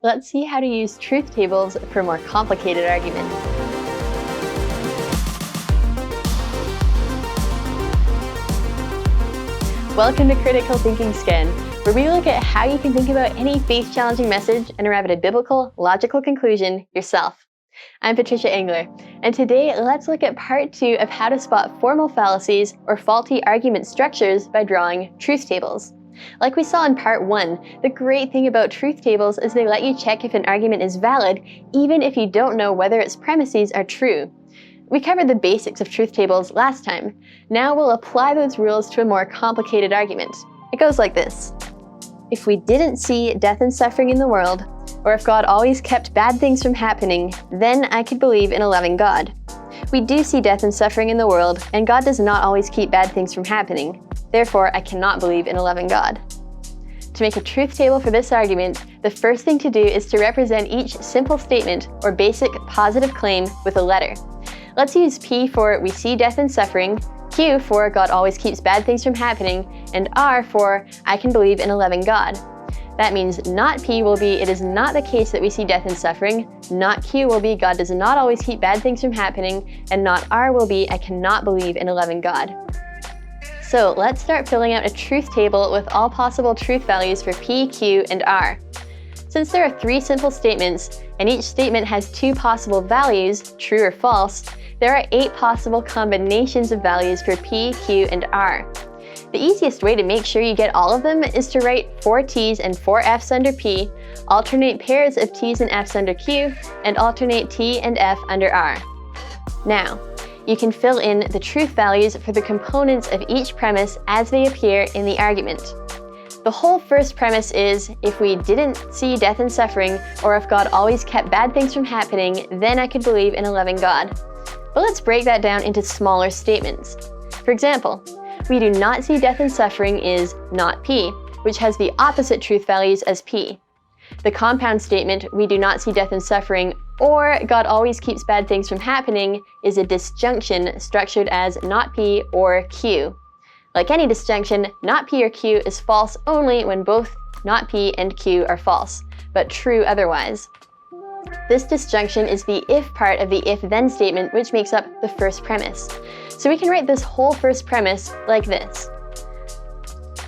Let's see how to use truth tables for more complicated arguments. Welcome to Critical Thinking Scan, where we look at how you can think about any faith-challenging message and arrive at a biblical, logical conclusion yourself. I'm Patricia Engler, and today let's look at part 2 of how to spot formal fallacies or faulty argument structures by drawing truth tables. Like we saw in part 1, the great thing about truth tables is they let you check if an argument is valid, even if you don't know whether its premises are true. We covered the basics of truth tables last time. Now we'll apply those rules to a more complicated argument. It goes like this. If we didn't see death and suffering in the world, or if God always kept bad things from happening, then I could believe in a loving God. We do see death and suffering in the world, and God does not always keep bad things from happening. Therefore, I cannot believe in a loving God. To make a truth table for this argument, the first thing to do is to represent each simple statement or basic positive claim with a letter. Let's use P for we see death and suffering, Q for God always keeps bad things from happening, and R for I can believe in a loving God. That means not P will be it is not the case that we see death and suffering, not Q will be God does not always keep bad things from happening, and not R will be I cannot believe in a loving God. So let's start filling out a truth table with all possible truth values for P, Q, and R. Since there are 3 simple statements, and each statement has 2 possible values, true or false, there are 8 possible combinations of values for P, Q, and R. The easiest way to make sure you get all of them is to write 4 T's and 4 F's under P, alternate pairs of T's and F's under Q, and alternate T and F under R. Now, you can fill in the truth values for the components of each premise as they appear in the argument. The whole first premise is, if we didn't see death and suffering, or if God always kept bad things from happening, then I could believe in a loving God. But let's break that down into smaller statements. For example, we do not see death and suffering is not P, which has the opposite truth values as P. The compound statement, we do not see death and suffering, or God always keeps bad things from happening, is a disjunction structured as not P or Q. Like any disjunction, not P or Q is false only when both not P and Q are false, but true otherwise. This disjunction is the if part of the if-then statement, which makes up the first premise. So we can write this whole first premise like this.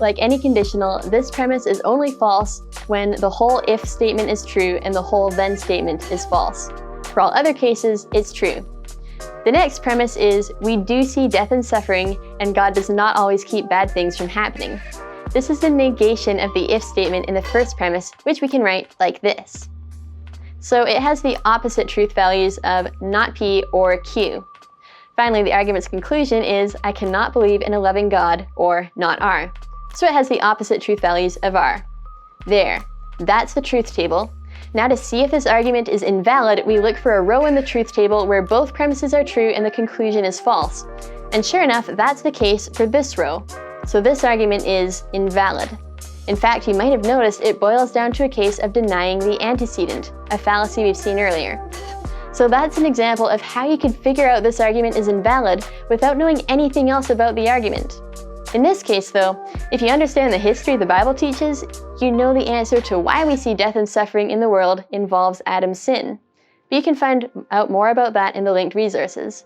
Like any conditional, this premise is only false when the whole if statement is true and the whole then statement is false. For all other cases, it's true. The next premise is, we do see death and suffering, and God does not always keep bad things from happening. This is the negation of the if statement in the first premise, which we can write like this. So it has the opposite truth values of not P or Q. Finally, the argument's conclusion is, I cannot believe in a loving God, or not R. So it has the opposite truth values of R. There, that's the truth table. Now to see if this argument is invalid, we look for a row in the truth table where both premises are true and the conclusion is false. And sure enough, that's the case for this row. So this argument is invalid. In fact, you might have noticed it boils down to a case of denying the antecedent, a fallacy we've seen earlier. So that's an example of how you can figure out this argument is invalid without knowing anything else about the argument. In this case, though, if you understand the history the Bible teaches, you know the answer to why we see death and suffering in the world involves Adam's sin. But you can find out more about that in the linked resources.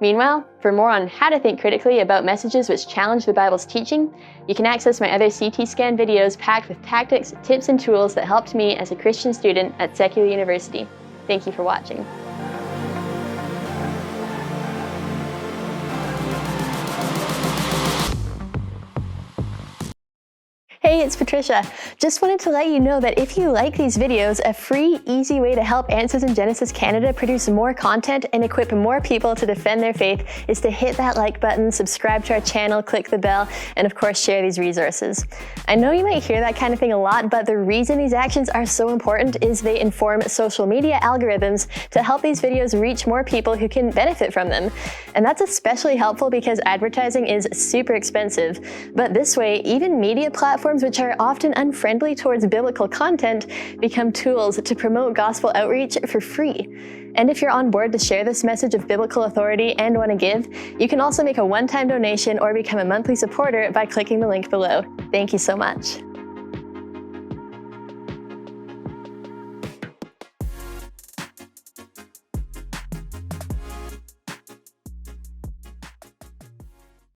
Meanwhile, for more on how to think critically about messages which challenge the Bible's teaching, you can access my other CT Scan videos packed with tactics, tips, and tools that helped me as a Christian student at secular university. Thank you for watching. Hey, it's Patricia. Just wanted to let you know that if you like these videos, a free, easy way to help Answers in Genesis Canada produce more content and equip more people to defend their faith is to hit that like button, subscribe to our channel, click the bell, and of course share these resources. I know you might hear that kind of thing a lot, but the reason these actions are so important is they inform social media algorithms to help these videos reach more people who can benefit from them. And that's especially helpful because advertising is super expensive. But this way, even media platforms which are often unfriendly towards biblical content become tools to promote gospel outreach for free. And if you're on board to share this message of biblical authority and want to give, you can also make a one-time donation or become a monthly supporter by clicking the link below. Thank you so much.